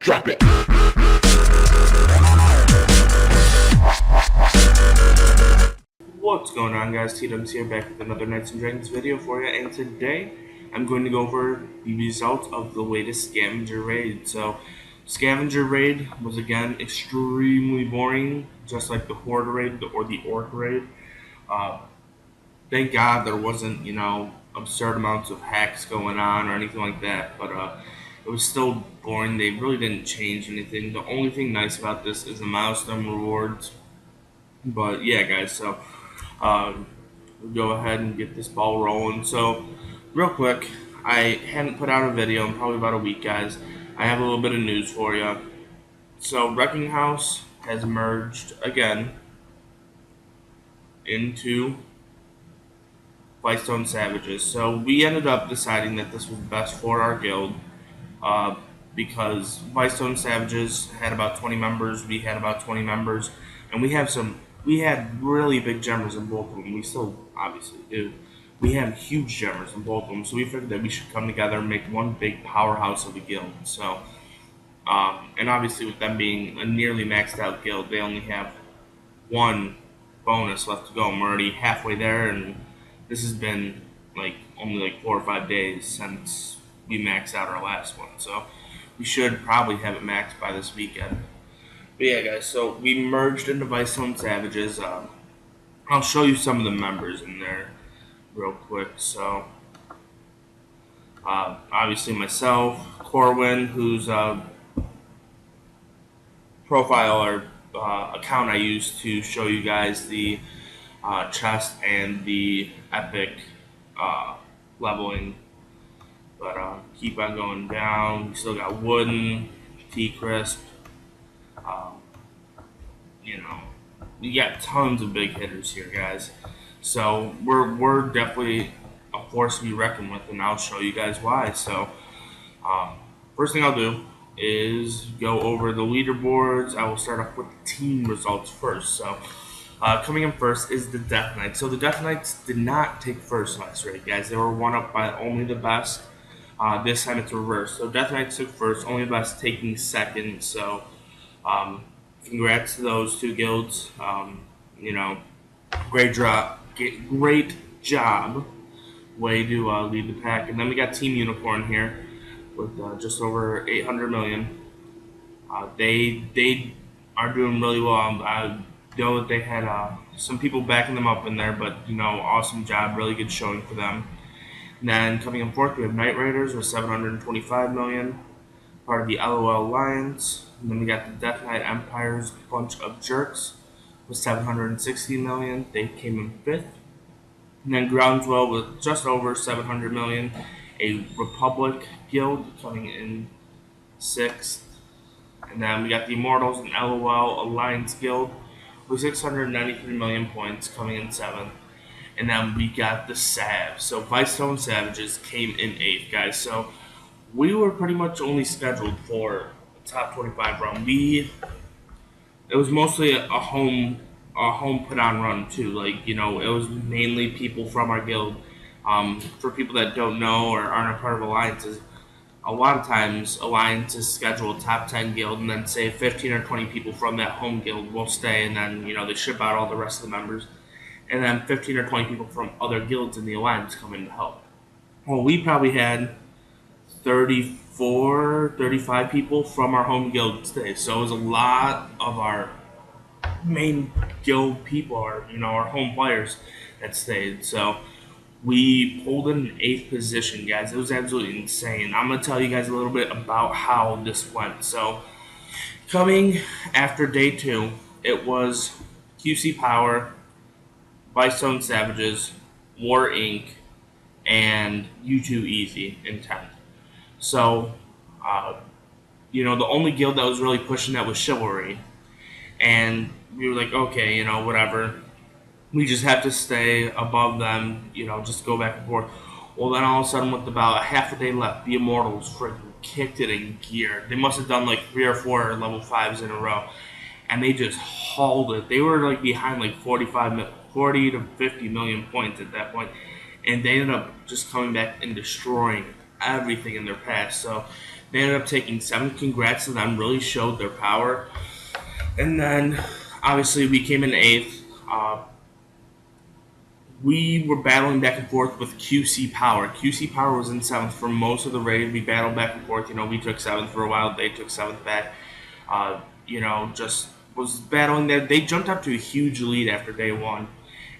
Drop it. What's going on, guys? TDunks here, back with another Knights and Dragons video for you, and today I'm going to go over the results of the latest Scavenger raid. So, Scavenger raid was again extremely boring, just like the Horde raid or the Orc raid. Thank God there wasn't, absurd amounts of hacks going on or anything like that, but it was still boring. They really didn't change anything. The only thing nice about this is the milestone rewards. But yeah, guys, so we'll go ahead and get this ball rolling. So, real quick, I hadn't put out a video in probably about a week, guys. I have a little bit of news for you. So, Wrecking House has merged again into Whitestone Savages. So, we ended up deciding that this was best for our guild because Whitestone Savages had about 20 members, we had about 20 members, and we had really big gemmers in both of them. We still obviously do. We had huge gemmers in both of them, so we figured that we should come together and make one big powerhouse of a guild. So, and obviously with them being a nearly maxed out guild, they only have one bonus left to go. I'm already halfway there, and this has been only 4 or 5 days since we maxed out our last one. So we should probably have it maxed by this weekend. But yeah, guys, so we merged into Whitestone Savages. I'll show you some of the members in there real quick. So, obviously myself, Corwin, whose profile or account I use to show you guys the chest and the epic leveling. But keep on going down. We still got Wooden, T-Crisp. We got tons of big hitters here, guys. So we're definitely a force to be reckoned with, and I'll show you guys why. So first thing I'll do is go over the leaderboards. I will start off with the team results first. So coming in first is the Death Knights. So the Death Knights did not take first last raid, guys. They were one up by only the best. This time it's reversed. So Death Knights took first, only the best taking second. So congrats to those two guilds. Great job. Way to lead the pack. And then we got Team Unicorn here with just over 800 million. They are doing really well. I know that they had some people backing them up in there, but awesome job, really good showing for them. And then coming in fourth, we have Night Raiders with 725 million, part of the LOL Alliance. And then we got the Death Knight Empire's bunch of jerks with 760 million. They came in fifth. And then Groundswell with just over 700 million. A Republic Guild coming in sixth. And then we got the Immortals and LOL Alliance Guild with 693 million points coming in seventh. And then we got the Savs. So Whitestone Savages came in eighth, guys. So we were pretty much only scheduled for a top 25 run. It was mostly a home put on run too. It was mainly people from our guild. For people that don't know or aren't a part of alliances, a lot of times alliances schedule a top 10 guild, and then say 15 or 20 people from that home guild will stay, and then they ship out all the rest of the members, and then 15 or 20 people from other guilds in the alliance come in to help. Well, we probably had 34, 35 people from our home guild stay, so it was a lot of our main guild people, our home players that stayed. So we pulled in 8th position, guys. It was absolutely insane. I'm going to tell you guys a little bit about how this went. So coming after day 2, it was QC Power, Whitestone Savages, War Inc., and U2 Easy in 10th. So, the only guild that was really pushing that was Chivalry. And we were like, okay, whatever. We just have to stay above them, just go back and forth. Well, then all of a sudden, with about a half a day left, the Immortals freaking kicked it in gear. They must have done 3 or 4 level 5s in a row. And they just hauled it. They were behind 40 to 50 million points at that point. And they ended up just coming back and destroying everything in their past. So they ended up taking 7. Congrats to them. Really showed their power. And then obviously we came in 8th. We were battling back and forth with QC Power. QC Power was in 7th for most of the raid. We battled back and forth. We took 7th for a while. They took 7th back. Just was battling there. They jumped up to a huge lead after day 1.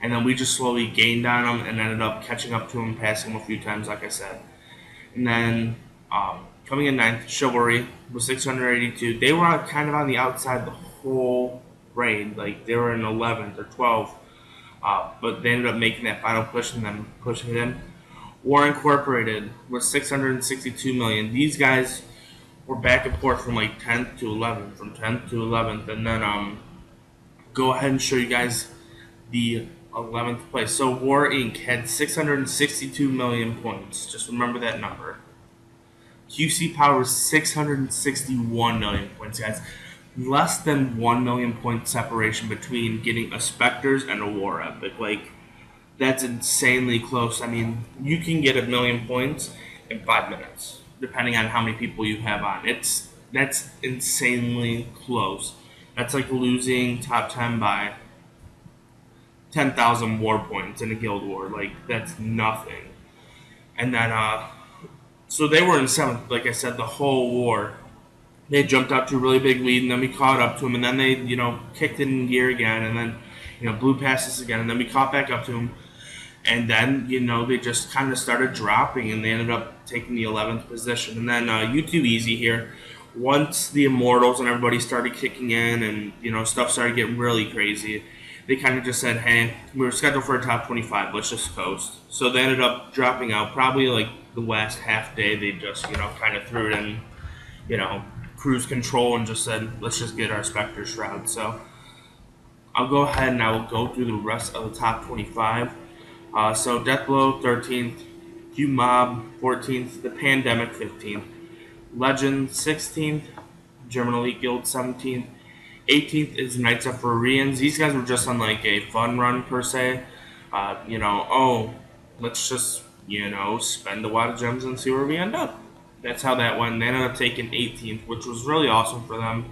And then we just slowly gained on them and ended up catching up to them, passing them a few times, like I said. And then coming in 9th, Chivalry was 682. They were kind of on the outside the whole raid. Like, they were in 11th or 12th. But they ended up making that final push and then pushing it in. War Incorporated was 662 million. These guys were back and forth from like 10th to 11th, from 10th to 11th, and then go ahead and show you guys the 11th place. So War Inc. had 662 million points. Just remember that number. QC Power was 661 million points, guys. Less than 1 million point separation between getting a Spectres and a War Epic. Like, that's insanely close. I mean, you can get 1 million points in 5 minutes, depending on how many people you have on. That's insanely close. That's like losing top 10 by 10,000 war points in a guild war. Like, that's nothing. And then, so they were in 7th, like I said, the whole war. They jumped up to a really big lead, and then we caught up to them, and then they, kicked it in gear again, and then, blew past us again, and then we caught back up to them, and then, they just kind of started dropping, and they ended up taking the 11th position. And then U2 Easy here, once the Immortals and everybody started kicking in, and, stuff started getting really crazy, they kind of just said, hey, we were scheduled for a top 25, let's just coast. So they ended up dropping out, probably like the last half day, they just, kind of threw it in, cruise control and just said, let's just get our Spectre Shroud. So I'll go ahead and I will go through the rest of the top 25. So Deathblow 13th, Q-Mob 14th, The Pandemic 15th, Legend 16th, German Elite Guild 17th, 18th is Knights of Florians. These guys were just on like a fun run per se. Let's just, spend a lot of gems and see where we end up. That's how that went. They ended up taking 18th, which was really awesome for them.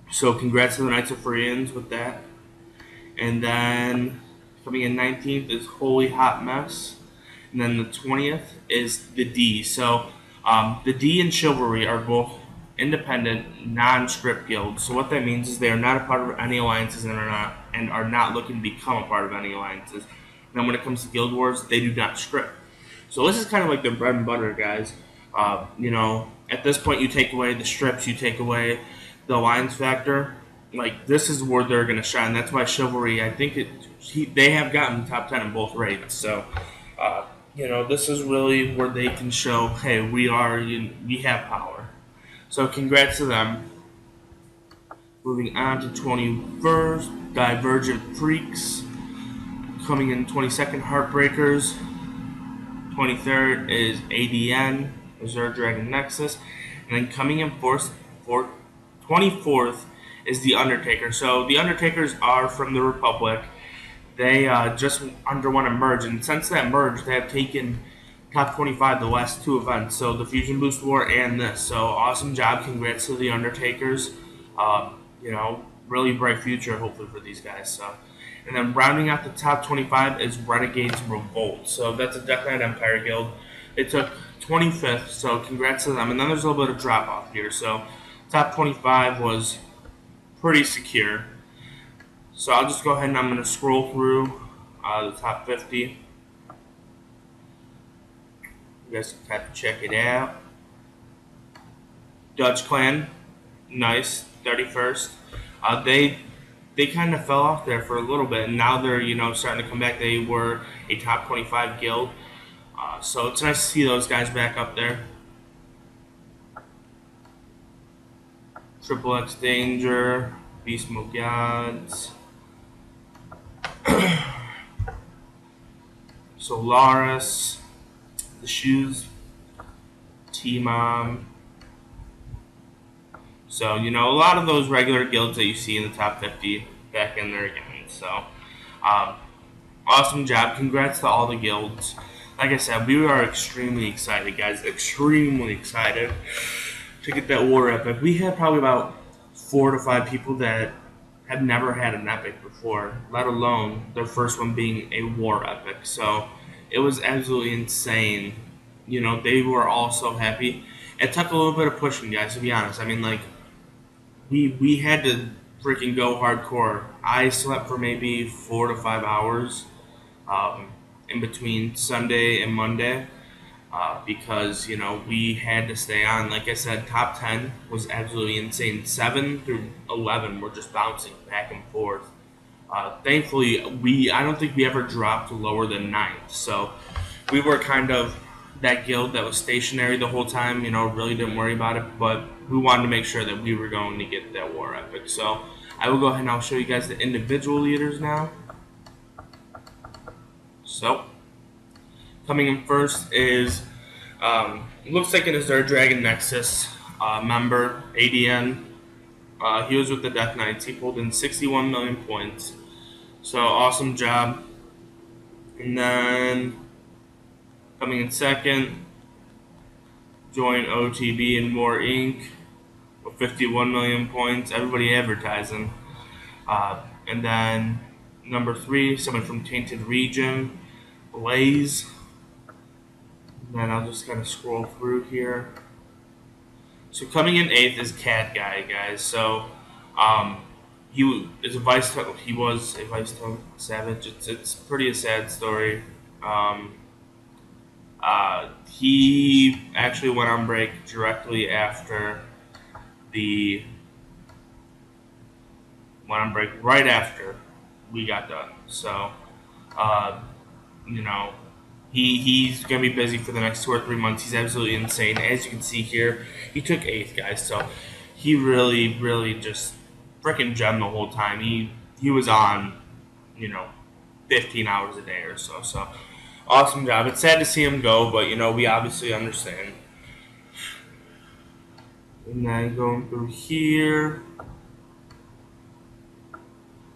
So congrats to the Knights of Florians with that. And then coming in 19th is Holy Hot Mess. And then the 20th is the D. So the D and Chivalry are both independent, non-script guilds. So what that means is they are not a part of any alliances and are not looking to become a part of any alliances. And then when it comes to Guild Wars, they do not script. So this is kind of like the bread and butter, guys. At this point, you take away the strips, you take away the alliance factor. Like, this is where they're going to shine. That's why Chivalry, I think they have gotten top 10 in both raids. So, this is really where they can show, hey, we have power. So congrats to them. Moving on to 21st, Divergent Freaks. Coming in 22nd, Heartbreakers. 23rd is ADN, Azure Dragon Nexus. And then coming in 24th is The Undertaker. So The Undertakers are from the Republic. They just underwent a merge, and since that merge, they have taken top 25 the last 2 events. So the Fusion Boost War and this. So awesome job. Congrats to The Undertakers. Really bright future, hopefully, for these guys. So. And then rounding out the top 25 is Renegades Revolt. So that's a Death Knight Empire guild. They took 25th, so congrats to them. And then there's a little bit of drop off here. So top 25 was pretty secure. So I'll just go ahead and I'm going to scroll through the top 50. You guys can have to check it out. Dutch Clan, nice, 31st. They kind of fell off there for a little bit, and now they're starting to come back. They were a top 25 guild, so it's nice to see those guys back up there. Triple X Danger, Beast Mode Gods, Solaris, The Shoes, T-Mom. So, a lot of those regular guilds that you see in the top 50 back in there again. So, awesome job. Congrats to all the guilds. like I said, we are extremely excited, guys. Extremely excited to get that war epic. We had probably about 4 to 5 people that have never had an epic before, let alone their first one being a war epic. So it was absolutely insane. You know, they were all so happy. It took a little bit of pushing, guys, to be honest. I mean, like, we had to freaking go hardcore. I slept for maybe 4 to 5 hours in between Sunday and Monday because we had to stay on. Like I said, top 10 was absolutely insane. 7 through 11 were just bouncing back and forth. Thankfully, I don't think we ever dropped lower than ninth. So we were kind of that guild that was stationary the whole time. Really didn't worry about it, but we wanted to make sure that we were going to get that war epic. So I will go ahead and I'll show you guys the individual leaders now. So coming in first is looks like it is our Dragon Nexus member ADN. He was with the Death Knights. He pulled in 61 million points. So awesome job. And then coming in second, join OTB and More Inc. with 51 million points. Everybody advertising. And then number 3, someone from Tainted Region, Blaze. And then I'll just kind of scroll through here. So coming in 8th is Cat Guy, guys. So he was a Vice Town Savage. It's pretty a sad story. He actually went on break directly after right after we got done. So he's gonna be busy for the next 2 or 3 months. He's absolutely insane. As you can see here, he took 8th, guys. So he really just freaking gemmed the whole time. He was on 15 hours a day or so. So awesome job. It's sad to see him go, but we obviously understand. And then going through here,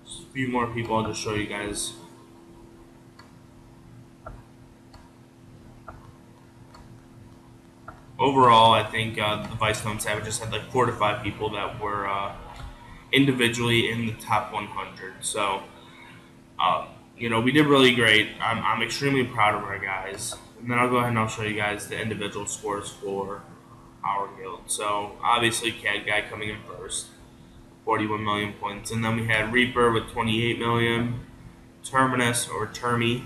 just a few more people. I'll just show you guys. Overall, I think the Vice Town Savages had like 4 to 5 people that were individually in the top 100. So, we did really great. I'm extremely proud of our guys. And then I'll go ahead and I'll show you guys the individual scores for our guild. So, obviously, Cat Guy coming in first, 41 million points. And then we had Reaper with 28 million, Terminus or Termi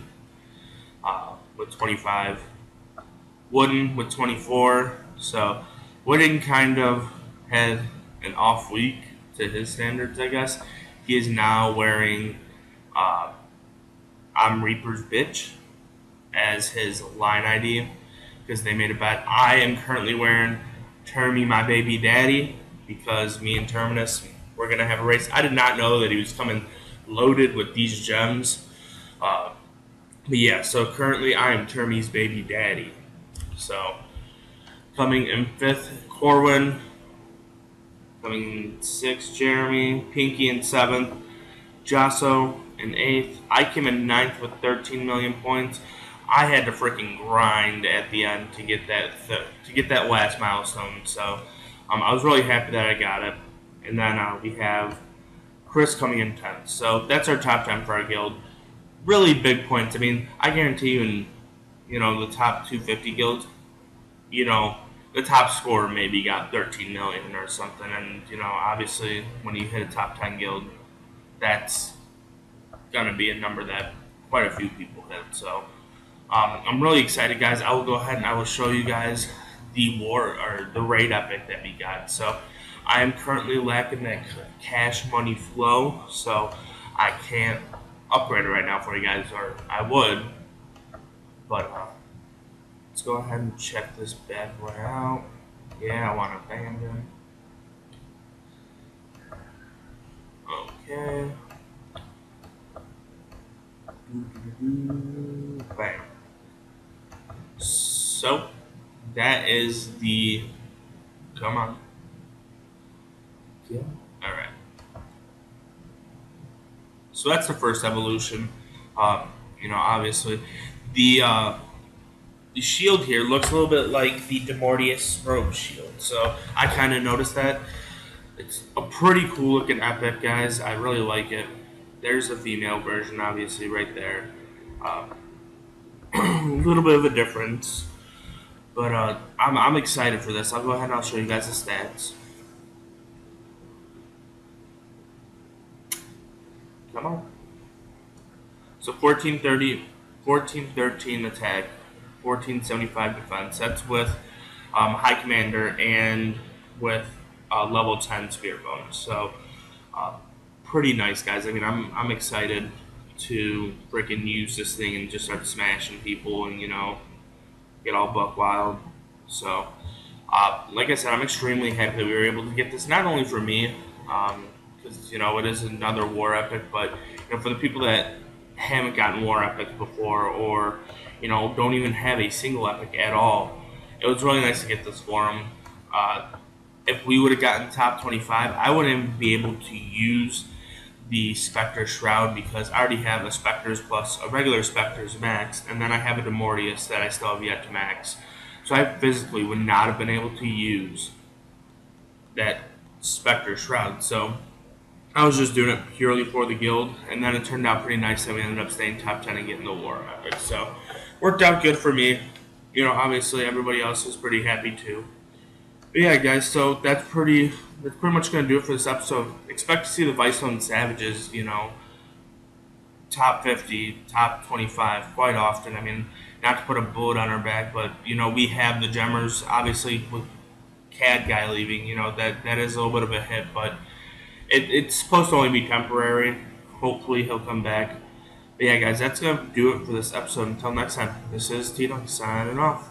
with 25. Wooden with 24. So Wooden kind of had an off week to his standards, I guess. He is now wearing I'm Reaper's Bitch as his line ID because they made a bet. I am currently wearing Termi My Baby Daddy because me and Terminus, we're going to have a race. I did not know that he was coming loaded with these gems. But yeah, so currently I am Termi's Baby Daddy. So, coming in 5th, Corwin. Coming in 6th, Jeremy. Pinky in 7th. Jasso in 8th. I came in 9th with 13 million points. I had to freaking grind at the end to get that last milestone. So, I was really happy that I got it. And then we have Chris coming in 10th. So, that's our top 10 for our guild. Really big points. I mean, I guarantee you in the top 250 guilds, the top scorer maybe got 13 million or something. And, obviously when you hit a top 10 guild, that's going to be a number that quite a few people hit. So I'm really excited, guys. I will go ahead and I will show you guys the raid epic that we got. So I am currently lacking that cash money flow, so I can't upgrade it right now for you guys, or I would. But let's go ahead and check this bad boy out. Yeah, I want to abandon. Okay. Bam. So that is the. Come on. Yeah. All right. So that's the first evolution. Obviously, the the shield here looks a little bit like the Demortius robe shield. So I kind of noticed that. It's a pretty cool looking epic, guys. I really like it. There's a female version, obviously, right there. A little bit of a difference. But I'm excited for this. I'll go ahead and I'll show you guys the stats. Come on. So 1413 attack, 1475 defense. That's with High Commander and with level 10 Spirit bonus. So pretty nice, guys. I mean, I'm excited to freaking use this thing and just start smashing people and get all buck wild. So like I said, I'm extremely happy that we were able to get this, not only for me, because it is another war epic, but for the people that haven't gotten war epics before, or don't even have a single epic at all. It was really nice to get this for them. If we would have gotten top 25, I wouldn't even be able to use the Spectre Shroud because I already have a Spectre's plus a regular Spectre's maxed, and then I have a Demortius that I still have yet to max. So I physically would not have been able to use that Spectre Shroud. So I was just doing it purely for the guild, and then it turned out pretty nice that we ended up staying top 10 and getting the war epic. So worked out good for me. Obviously everybody else was pretty happy too. But yeah, guys, so that's pretty much going to do it for this episode. Expect to see the Vicestone Savages, top 50, top 25 quite often. I mean, not to put a bullet on our back, but, we have the Gemmers, obviously, with CAD guy leaving, that is a little bit of a hit, but it's supposed to only be temporary. Hopefully he'll come back. But yeah, guys, that's going to do it for this episode. Until next time, this is TDunks signing off.